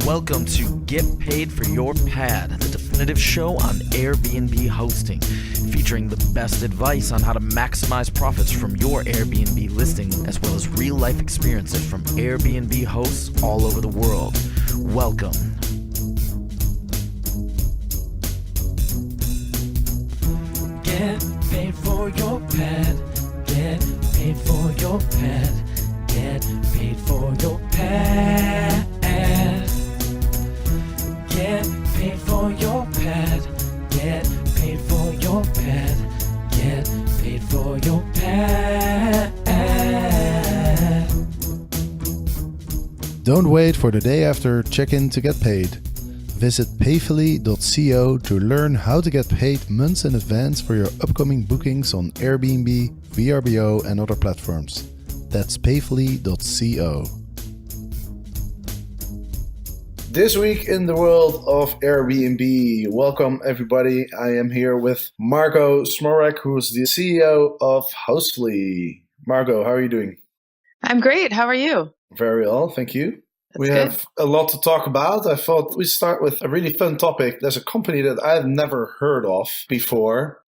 Welcome to Get Paid for Your Pad, the definitive show on Airbnb hosting, featuring the best advice on how to maximize profits from your Airbnb listing, as well as real-life experiences from Airbnb hosts all over the world. Welcome. Get paid for your pad. Get paid for your pad. Get paid for your pad. Get paid for your pad. Get paid for your pad. Get paid for your pad. Don't wait for the day after check-in to get paid. Visit payfully.co to learn how to get paid months in advance for your upcoming bookings on Airbnb, VRBO and other platforms. That's payfully.co. This week in the world of Airbnb. Welcome everybody. I am here with Margot Schmorak, who is the CEO of Hostfully. Margot, how are you doing? I'm great. How are you? Very well, thank you. We have a lot to talk about. I thought we'd start with a really fun topic. There's a company that I've never heard of before.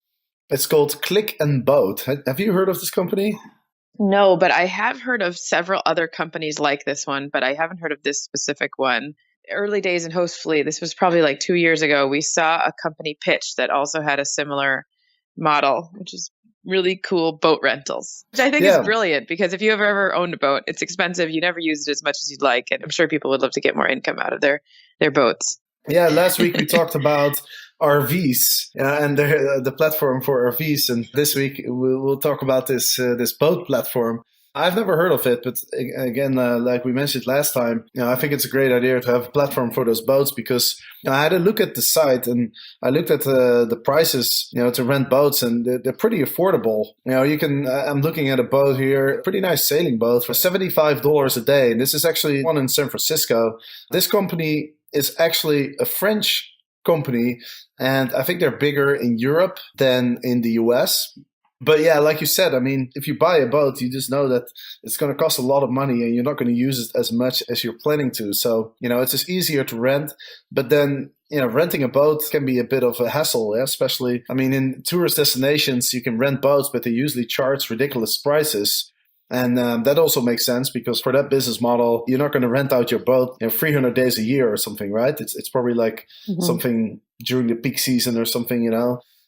It's called Click&Boat. Have you heard of this company? No, but I have heard of several other companies like this one, but I haven't heard of this specific one. Early days in Hostfully, this was probably like 2 years ago, we saw a company pitch that also had a similar model, which is really cool boat rentals, which I think is brilliant because if you have ever owned a boat, it's expensive. You never use it as much as you'd like. And I'm sure people would love to get more income out of their boats. Yeah, last week we talked about RVs and the platform for RVs. And this week we'll talk about this boat platform. I've never heard of it, but again, like we mentioned last time, I think it's a great idea to have a platform for those boats because I had a look at the site and I looked at the prices, to rent boats, and they're pretty affordable. I'm looking at a boat here, pretty nice sailing boat for $75 a day, and this is actually one in San Francisco. This company is actually a French company, and I think they're bigger in Europe than in the US. But yeah, like you said, I mean, if you buy a boat, you just know that it's going to cost a lot of money and you're not going to use it as much as you're planning to. So, it's just easier to rent. But then, renting a boat can be a bit of a hassle, especially, in tourist destinations, you can rent boats, but they usually charge ridiculous prices. And that also makes sense because for that business model, you're not going to rent out your boat 300 days a year or something, right? It's probably like something during the peak season or something,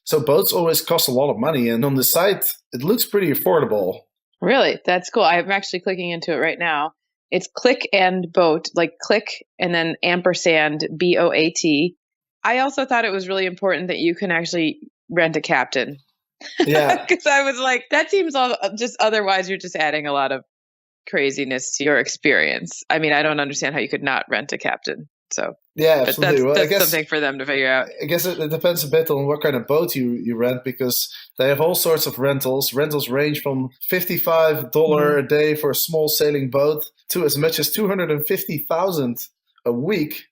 So boats always cost a lot of money. And on the site, it looks pretty affordable. Really? That's cool. I'm actually clicking into it right now. It's Click&Boat, like click and then ampersand BOAT. I also thought it was really important that you can actually rent a captain. Yeah. Because I was like, that seems just otherwise you're just adding a lot of craziness to your experience. I don't understand how you could not rent a captain. So yeah, absolutely. But that's something for them to figure out. I guess it depends a bit on what kind of boat you rent because they have all sorts of rentals. Rentals range from $55 a day for a small sailing boat to as much as $250,000 a week,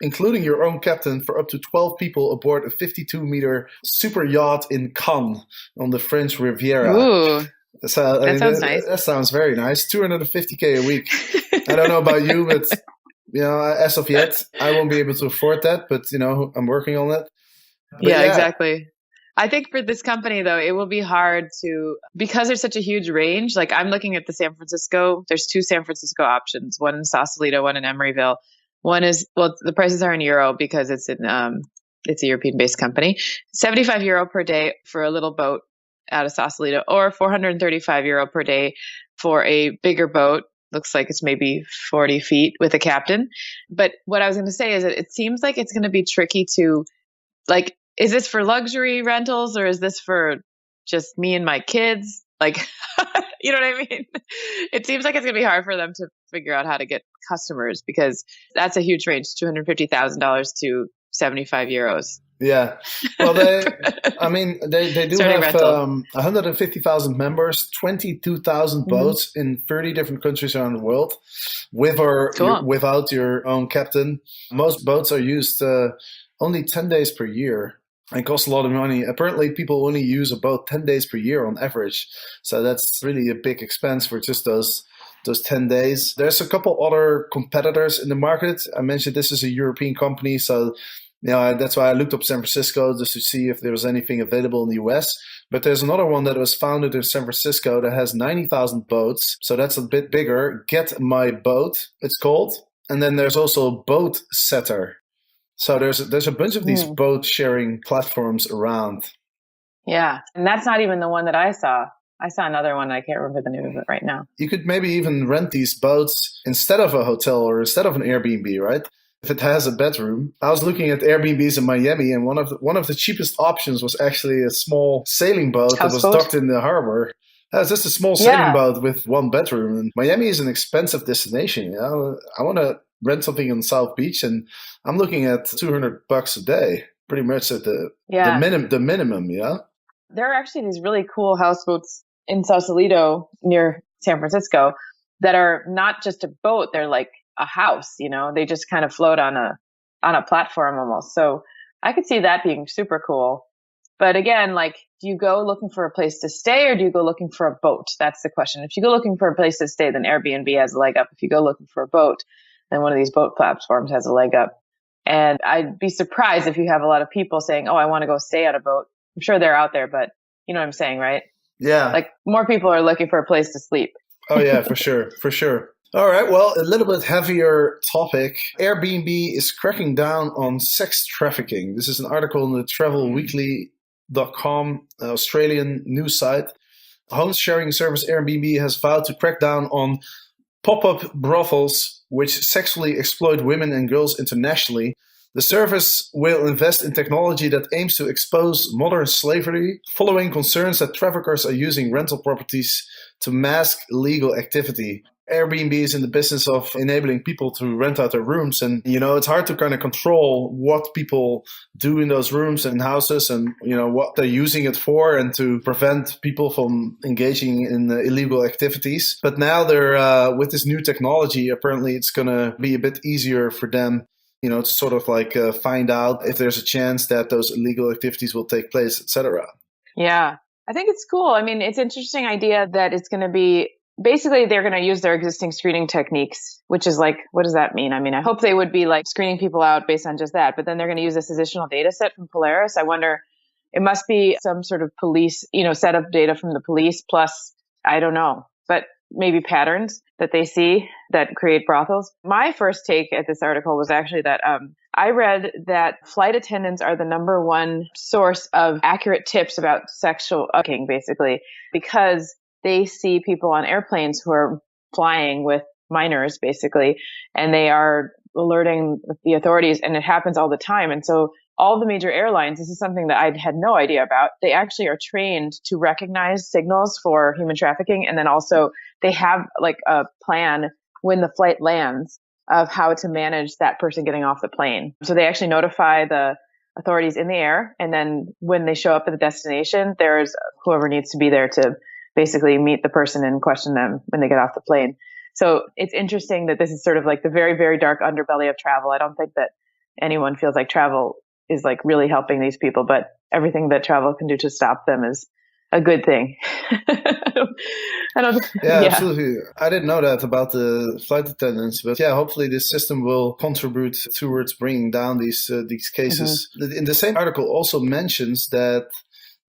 including your own captain for up to 12 people aboard a 52-meter super yacht in Cannes on the French Riviera. Ooh, so, that sounds nice. That sounds very nice. $250K a week. I don't know about you, but as of yet, I won't be able to afford that, but, I'm working on it. But yeah, exactly. I think for this company, though, it will be hard because there's such a huge range. Like I'm looking at the San Francisco, there's 2 San Francisco options, one in Sausalito, one in Emeryville. One is, the prices are in euro because it's a European-based company. €75 per day for a little boat out of Sausalito, or €435 per day for a bigger boat. Looks like it's maybe 40 feet with a captain. But what I was going to say is that it seems like it's going to be tricky to, like, is this for luxury rentals or is this for just me and my kids? Like, you know what I mean? It seems like it's going to be hard for them to figure out how to get customers because that's a huge range, $250,000 to €75. Yeah. Well, they do have 150,000 members, 22,000 boats in 30 different countries around the world, with or without your own captain. Most boats are used only 10 days per year. It costs a lot of money. Apparently, people only use a boat 10 days per year on average. So that's really a big expense for just those those 10 days. There's a couple other competitors in the market. I mentioned this is a European company, so that's why I looked up San Francisco just to see if there was anything available in the US. But there's another one that was founded in San Francisco that has 90,000 boats. So that's a bit bigger. Get My Boat, it's called. And then there's also Boat Setter. So there's a bunch of these boat sharing platforms around. Yeah. And that's not even the one that I saw. I saw another one. I can't remember the name of it right now. You could maybe even rent these boats instead of a hotel or instead of an Airbnb, right? If it has a bedroom. I was looking at Airbnbs in Miami, and one of the cheapest options was actually a small sailing boat that was docked in the harbor. It's just a small sailing boat with one bedroom. And Miami is an expensive destination. I want to rent something on South Beach, and I'm looking at $200 a day, pretty much at the minimum. Yeah. There are actually these really cool houseboats in Sausalito near San Francisco that are not just a boat; they're like a house. They just kind of float on a platform almost. So I could see that being super cool. But again, like, do you go looking for a place to stay or do you go looking for a boat? That's the question. If you go looking for a place to stay, then Airbnb has a leg up. If you go looking for a boat, then one of these boat platforms has a leg up. And I'd be surprised if you have a lot of people saying, oh, I want to go stay on a boat. I'm sure they're out there, but you know what I'm saying, right? Yeah. Like, more people are looking for a place to sleep. Oh, yeah, for sure. For sure. All right. Well, a little bit heavier topic. Airbnb is cracking down on sex trafficking. This is an article on the travelweekly.com, Australian news site. Home sharing service Airbnb has vowed to crack down on pop-up brothels which sexually exploit women and girls internationally. The service will invest in technology that aims to expose modern slavery, following concerns that traffickers are using rental properties to mask illegal activity. Airbnb is in the business of enabling people to rent out their rooms. And, it's hard to kind of control what people do in those rooms and houses and, what they're using it for and to prevent people from engaging in illegal activities. But now they're, with this new technology, apparently it's going to be a bit easier for them, to sort of like find out if there's a chance that those illegal activities will take place, etc. Yeah, I think it's cool. I mean, it's an interesting idea that it's going to be basically, they're going to use their existing screening techniques, which is like, what does that mean? I mean, I hope they would be like screening people out based on just that, but then they're going to use this additional data set from Polaris. I wonder, it must be some sort of police, set of data from the police plus, I don't know, but maybe patterns that they see that create brothels. My first take at this article was actually that I read that flight attendants are the number one source of accurate tips about sexual trafficking, basically, because they see people on airplanes who are flying with minors, basically, and they are alerting the authorities, and it happens all the time. And so all the major airlines, this is something that I had no idea about, they actually are trained to recognize signals for human trafficking. And then also they have like a plan when the flight lands of how to manage that person getting off the plane. So they actually notify the authorities in the air. And then when they show up at the destination, there's whoever needs to be there to basically meet the person and question them when they get off the plane. So it's interesting that this is sort of like the very, very dark underbelly of travel. I don't think that anyone feels like travel is like really helping these people, but everything that travel can do to stop them is a good thing. Yeah, absolutely. I didn't know that about the flight attendants, but yeah, hopefully this system will contribute towards bringing down these cases. Mm-hmm. In the same article also mentions that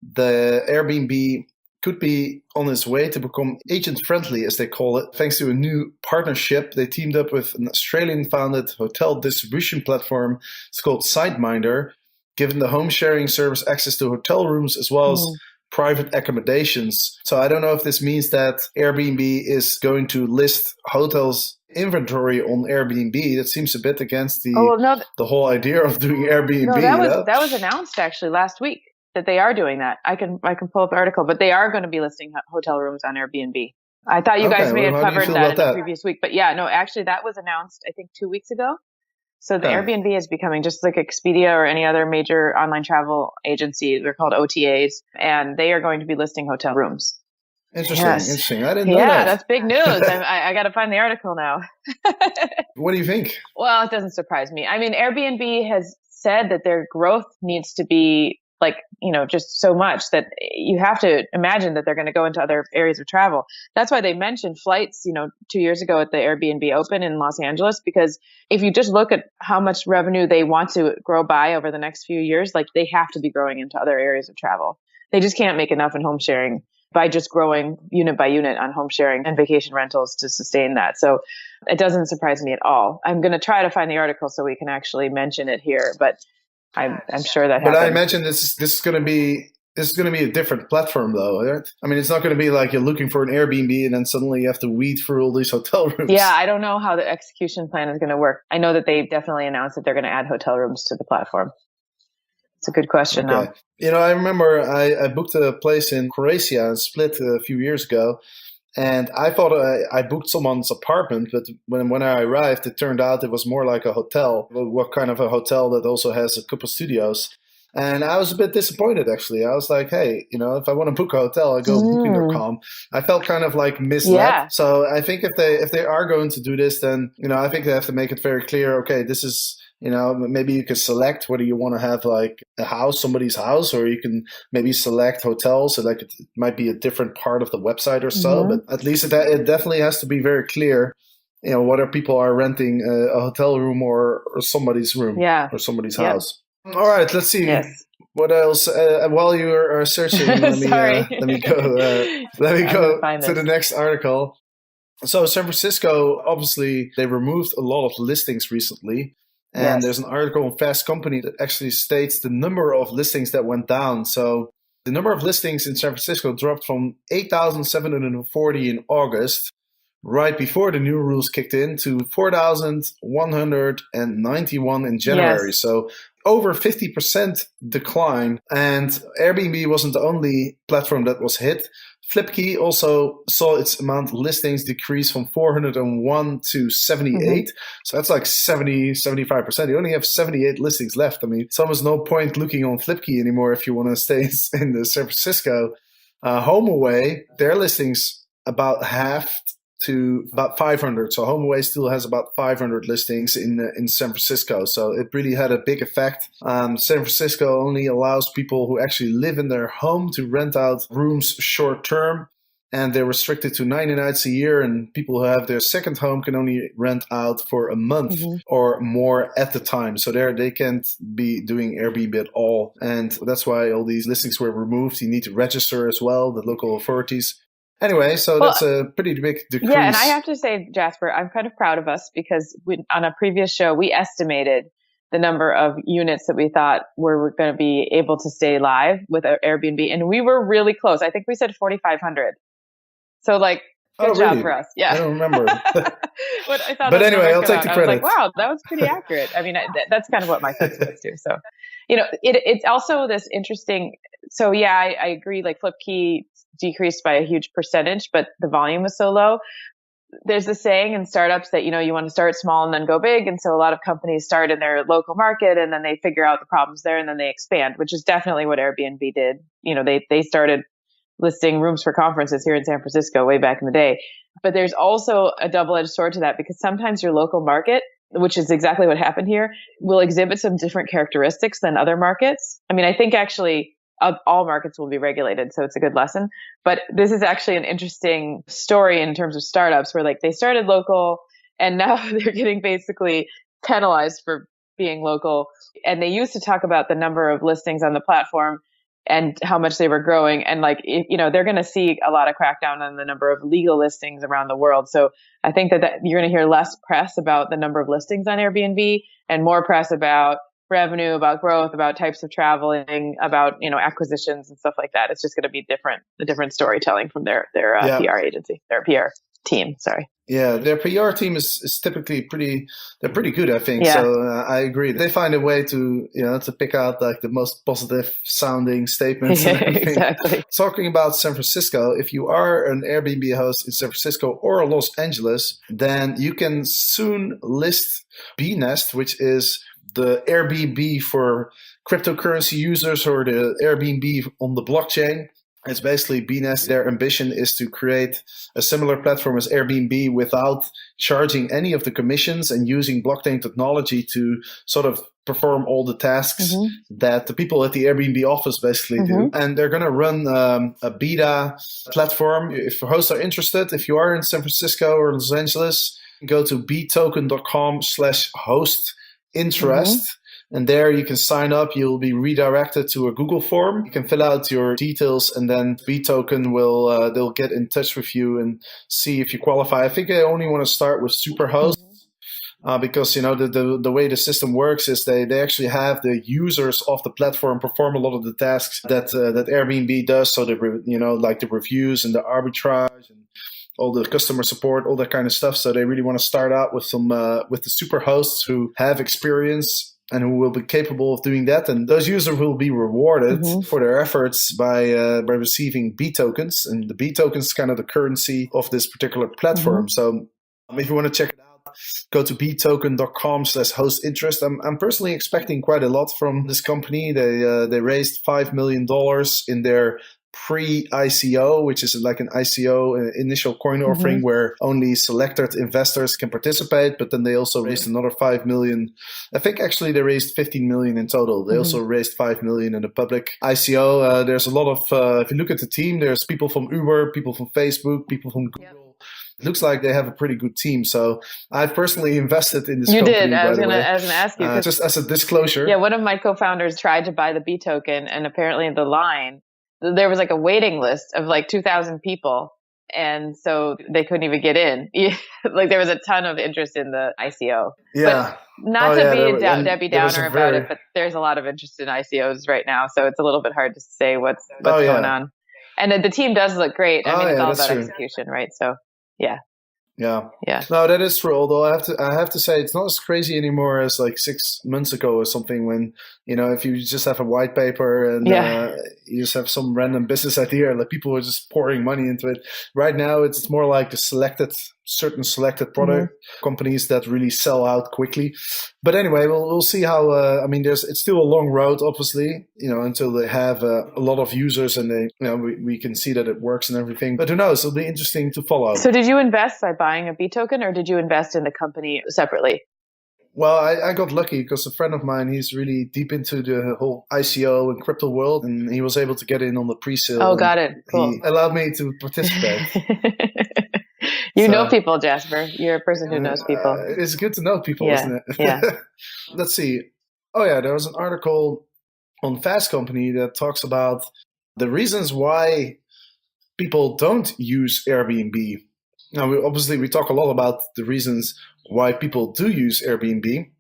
the Airbnb could be on its way to become agent-friendly, as they call it, thanks to a new partnership. They teamed up with an Australian-founded hotel distribution platform. It's called SiteMinder, giving the home-sharing service access to hotel rooms as well as private accommodations. So I don't know if this means that Airbnb is going to list hotels' inventory on Airbnb. That seems a bit against the whole idea of doing Airbnb. No, that was announced actually last week, that they are doing that. I can pull up the article, but they are going to be listing hotel rooms on Airbnb. I thought you guys may have covered that in the previous week, but yeah, no, actually that was announced, I think 2 weeks ago. So the Airbnb is becoming just like Expedia or any other major online travel agency. They're called OTAs, and they are going to be listing hotel rooms. Interesting. I didn't know that. Yeah, that's big news. I got to find the article now. What do you think? Well, it doesn't surprise me. I mean, Airbnb has said that their growth needs to be like, just so much that you have to imagine that they're going to go into other areas of travel. That's why they mentioned flights, 2 years ago at the Airbnb Open in Los Angeles, because if you just look at how much revenue they want to grow by over the next few years, like they have to be growing into other areas of travel. They just can't make enough in home sharing by just growing unit by unit on home sharing and vacation rentals to sustain that. So it doesn't surprise me at all. I'm going to try to find the article so we can actually mention it here, but I'm sure that happens. But I imagine this is going to be a different platform, though, right? I mean, it's not going to be like you're looking for an Airbnb and then suddenly you have to weed through all these hotel rooms. Yeah, I don't know how the execution plan is going to work. I know that they definitely announced that they're going to add hotel rooms to the platform. It's a good question, though. I remember I booked a place in Croatia and Split a few years ago. And I thought I booked someone's apartment, but when I arrived, it turned out it was more like a hotel. What kind of a hotel that also has a couple studios. And I was a bit disappointed, actually. I was like, hey, if I want to book a hotel, I go booking.com. I felt kind of like misled. Yeah. So I think if they are going to do this, then, I think they have to make it very clear, okay, this is... maybe you can select whether you want to have like a house, somebody's house, or you can maybe select hotels. So like it might be a different part of the website or so, but at least it definitely has to be very clear, whether people are renting a hotel room or somebody's room or somebody's house. All right, let's see. Yes. What else? While you are searching, let me go to the next article. So San Francisco, obviously, they removed a lot of listings recently. And there's an article on Fast Company that actually states the number of listings that went down. So the number of listings in San Francisco dropped from 8,740 in August, right before the new rules kicked in, to 4,191 in January. Yes. So over 50% decline. And Airbnb wasn't the only platform that was hit. Flipkey also saw its amount of listings decrease from 401 to 78. So that's like 75%. You only have 78 listings left. I mean, it's almost no point looking on Flipkey anymore if you want to stay in the San Francisco. HomeAway, their listings about halved to about 500. So HomeAway still has about 500 listings in San Francisco. So it really had a big effect. San Francisco only allows people who actually live in their home to rent out rooms short term. And they're restricted to 90 nights a year. And people who have their second home can only rent out for a month or more at the time. So they can't be doing Airbnb at all. And that's why all these listings were removed. You need to register as well, the local authorities. Anyway, so that's a pretty big decrease. Yeah, and I have to say, Jasper, I'm kind of proud of us because on a previous show, we estimated the number of units that we thought were going to be able to stay live with Airbnb. And we were really close. I think we said 4,500. So good job for us. Yeah. I don't remember. But anyway, I'll take the credit. I was like, wow, that was pretty accurate. I mean, that's kind of what my sense was too. So, it's also this interesting. So yeah, I agree. Like Flipkey decreased by a huge percentage, but the volume was so low. There's this saying in startups that, you want to start small and then go big. And so a lot of companies start in their local market and then they figure out the problems there and then they expand, which is definitely what Airbnb did. They started listing rooms for conferences here in San Francisco way back in the day. But there's also a double-edged sword to that because sometimes your local market, which is exactly what happened here, will exhibit some different characteristics than other markets. I mean, I think actually all markets will be regulated, so it's a good lesson. But this is actually an interesting story in terms of startups where they started local and now they're getting basically penalized for being local. And they used to talk about the number of listings on the platform and how much they were growing. And they're going to see a lot of crackdown on the number of legal listings around the world. So I think that you're going to hear less press about the number of listings on Airbnb and more press about revenue, about growth, about types of traveling, about, acquisitions and stuff like that. It's just going to be the different storytelling from their PR agency, their PR team. Sorry. Yeah, their PR team is typically pretty good, I think. Yeah. So I agree. They find a way to pick out the most positive sounding statements. And everything. Exactly. Talking about San Francisco, if you are an Airbnb host in San Francisco or Los Angeles, then you can soon list Beenest, which is the Airbnb for cryptocurrency users or the Airbnb on the blockchain. It's basically Beenest. Their ambition is to create a similar platform as Airbnb without charging any of the commissions and using blockchain technology to sort of perform all the tasks that the people at the Airbnb office basically do. And they're going to run a beta platform. If hosts are interested, if you are in San Francisco or Los Angeles, go to btoken.com/hostinterest. And there you can sign up. You'll be redirected to a Google form. You can fill out your details, and then bToken will they'll get in touch with you and see if you qualify. I think I only want to start with Superhosts because the way the system works is they actually have the users of the platform perform a lot of the tasks that Airbnb does. So like the reviews and the arbitrage and all the customer support, all that kind of stuff. So they really want to start out with with the Superhosts who have experience and who will be capable of doing that. And those users will be rewarded for their efforts by receiving bTokens. And the bTokens is kind of the currency of this particular platform. So if you want to check it out, go to btoken.com/hostinterest. I'm personally expecting quite a lot from this company. They raised $5 million in their pre-ICO, which is like an ICO, initial coin offering, where only selected investors can participate. But then they also raised another 5 million. I think actually they raised 15 million in total. They also raised 5 million in a public ICO. There's a lot of, if you look at the team, there's people from Uber, people from Facebook, people from Google. It looks like they have a pretty good team. So I've personally invested in this company. You did. I was going to ask you. Just as a disclosure. Yeah, one of my co-founders tried to buy the bToken, and apparently there was like a waiting list of like 2,000 people. And so they couldn't even get in. Like there was a ton of interest in the ICO. Yeah. But not to be a Debbie Downer about it, but there's a lot of interest in ICOs right now. So it's a little bit hard to say what's going on. And the team does look great. I mean, it's all about execution, right? So, yeah. Yeah. No, that is true. Although I have to say it's not as crazy anymore as like 6 months ago or something, when, if you just have a white paper and you just have some random business idea, like people are just pouring money into it. Right now, it's more like certain selected product companies that really sell out quickly. But anyway, we'll see how, it's still a long road, obviously, until they have a lot of users and they, we can see that it works and everything. But who knows? It'll be interesting to follow. So did you invest by buying a bToken, or did you invest in the company separately? Well, I got lucky because a friend of mine, he's really deep into the whole ICO and crypto world, and he was able to get in on the pre-sale. Oh, got it. Cool. He allowed me to participate. You know people, Jasper. You're a person who knows people. It's good to know people, isn't it? Yeah. Let's see. Oh, yeah, there was an article on Fast Company that talks about the reasons why people don't use Airbnb. Now, we talk a lot about the reasons why people do use Airbnb.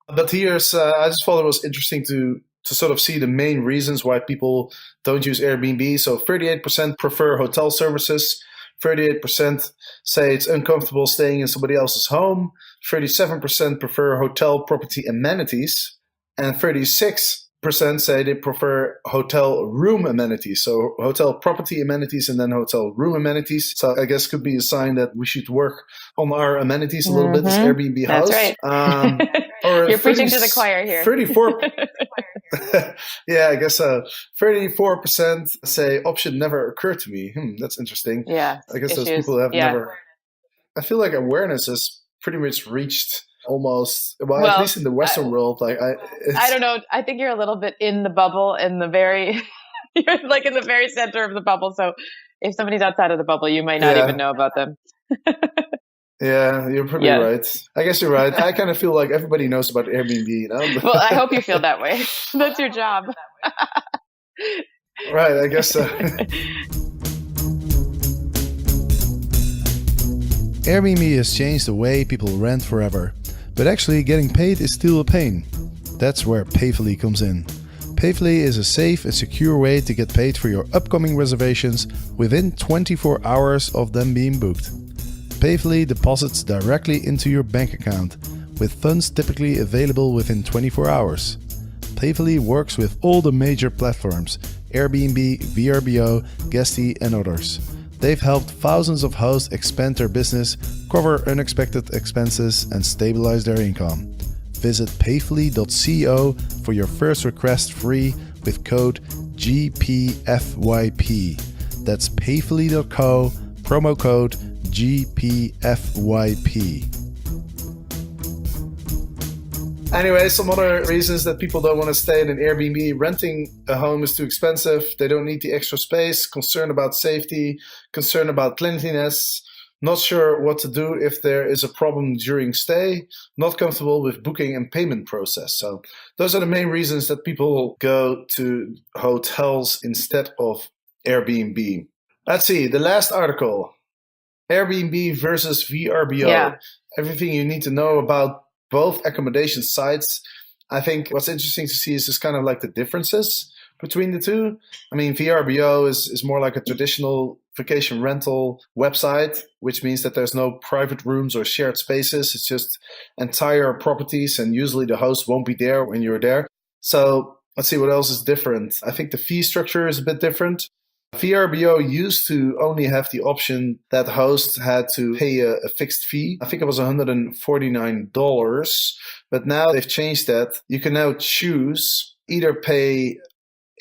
But here's, I just thought it was interesting to sort of see the main reasons why people don't use Airbnb. So 38% prefer hotel services. 38% say it's uncomfortable staying in somebody else's home. 37% prefer hotel property amenities. And 36% say they prefer hotel room amenities. So hotel property amenities and then hotel room amenities. So I guess could be a sign that we should work on our amenities a little bit as Airbnb hosts. That's right. Or you're preaching to the choir here. 34. Yeah, I guess so. 34% say option never occurred to me. That's interesting. Yeah. I guess those people have never. I feel like awareness has pretty much reached almost, well, at least in the Western world. Like I don't know. I think you're a little bit in the bubble, you're like in the very center of the bubble. So if somebody's outside of the bubble, you might not even know about them. Yeah, you're probably right. I guess you're right. I kind of feel like everybody knows about Airbnb, Well, I hope you feel that way. That's your job. Right, I guess so. Airbnb has changed the way people rent forever, but actually getting paid is still a pain. That's where Payfully comes in. Payfully is a safe and secure way to get paid for your upcoming reservations within 24 hours of them being booked. Payfully deposits directly into your bank account, with funds typically available within 24 hours. Payfully works with all the major platforms, Airbnb, VRBO, Guesty and others. They've helped thousands of hosts expand their business, cover unexpected expenses and stabilize their income. Visit payfully.co for your first request free with code GPFYP. That's payfully.co, promo code GPFYP. Anyway, some other reasons that people don't want to stay in an Airbnb. Renting a home is too expensive. They don't need the extra space. Concern about safety. Concern about cleanliness. Not sure what to do if there is a problem during stay. Not comfortable with booking and payment process. So those are the main reasons that people go to hotels instead of Airbnb. Let's see, the last article. Airbnb versus VRBO. Yeah. Everything you need to know about both accommodation sites. I think what's interesting to see is just kind of like the differences between the two. I mean, VRBO is more like a traditional vacation rental website, which means that there's no private rooms or shared spaces. It's just entire properties, and usually the host won't be there when you're there. So let's see what else is different. I think the fee structure is a bit different. VRBO used to only have the option that hosts had to pay a fixed fee. I think it was $149, but now they've changed that. You can now choose either pay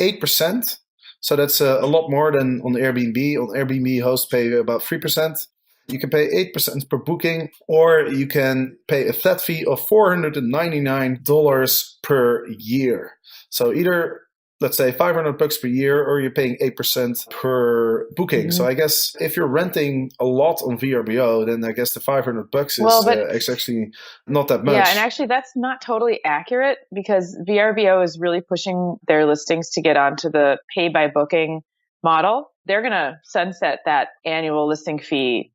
8%, so that's a lot more than on Airbnb. On Airbnb, hosts pay about 3%. You can pay 8% per booking, or you can pay a flat fee of $499 per year. So either, let's say, $500 per year, or you're paying 8% per booking. Mm-hmm. So I guess if you're renting a lot on VRBO, then I guess the $500 is actually not that much. Yeah, and actually that's not totally accurate, because VRBO is really pushing their listings to get onto the pay by booking model. They're going to sunset that annual listing fee.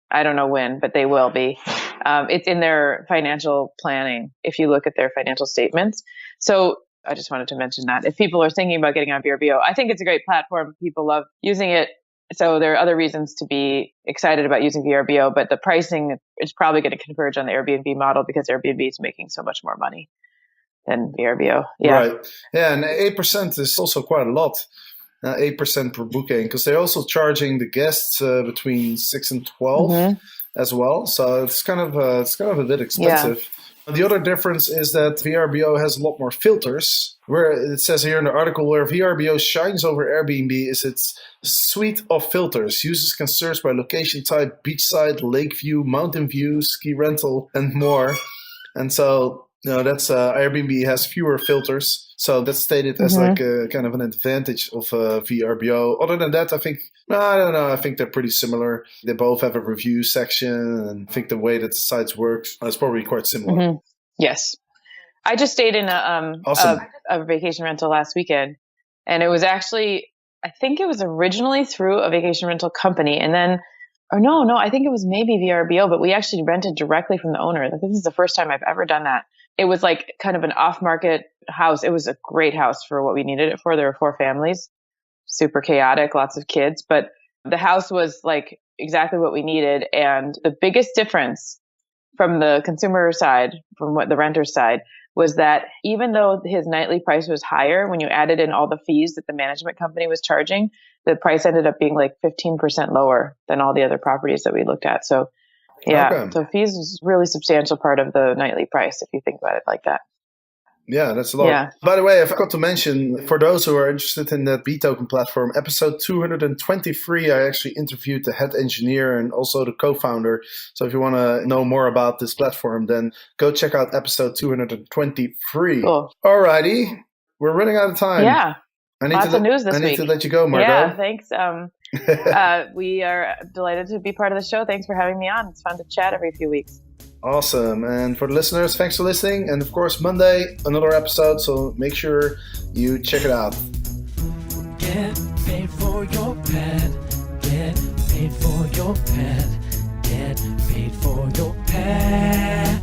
I don't know when, but they will be. It's in their financial planning if you look at their financial statements. So I just wanted to mention that. If people are thinking about getting on VRBO, I think it's a great platform. People love using it. So there are other reasons to be excited about using VRBO, but the pricing is probably going to converge on the Airbnb model, because Airbnb is making so much more money than VRBO. Yeah. Right. Yeah, and 8% is also quite a lot. 8% per booking, because they're also charging the guests between 6 and 12 as well. So it's kind of a bit expensive. Yeah. The other difference is that VRBO has a lot more filters. Where it says here in the article, where VRBO shines over Airbnb is its suite of filters. Users can search by location type, beachside, lake view, mountain view, ski rental, and more. And so, that's Airbnb has fewer filters. So that's stated as like a kind of an advantage of VRBO. Other than that, I don't know. I think they're pretty similar. They both have a review section, and I think the way that the sites work is probably quite similar. Mm-hmm. Yes. I just stayed in a vacation rental last weekend, and it was actually, I think it was originally through a vacation rental company, and then, I think it was maybe VRBO, but we actually rented directly from the owner. This is the first time I've ever done that. It was like kind of an off-market house. It was a great house for what we needed it for. There were 4 families, super chaotic, lots of kids, but the house was like exactly what we needed. And the biggest difference from the consumer side, from what the renter side, was that even though his nightly price was higher, when you added in all the fees that the management company was charging, the price ended up being like 15% lower than all the other properties that we looked at. So so fees is a really substantial part of the nightly price if you think about it like that. Yeah, that's a lot. Yeah. By the way, I forgot to mention, for those who are interested in that B-Token platform, episode 223, I actually interviewed the head engineer and also the co-founder. So if you want to know more about this platform, then go check out episode 223. Cool. Alrighty, we're running out of time. Yeah. Lots of news this week. I need to let you go, Margot. Yeah, thanks. We are delighted to be part of the show. Thanks for having me on. It's fun to chat every few weeks. Awesome. And for the listeners, thanks for listening. And of course, Monday, another episode. So make sure you check it out. Get paid for your pet. Get paid for your pet. Get paid for your pet.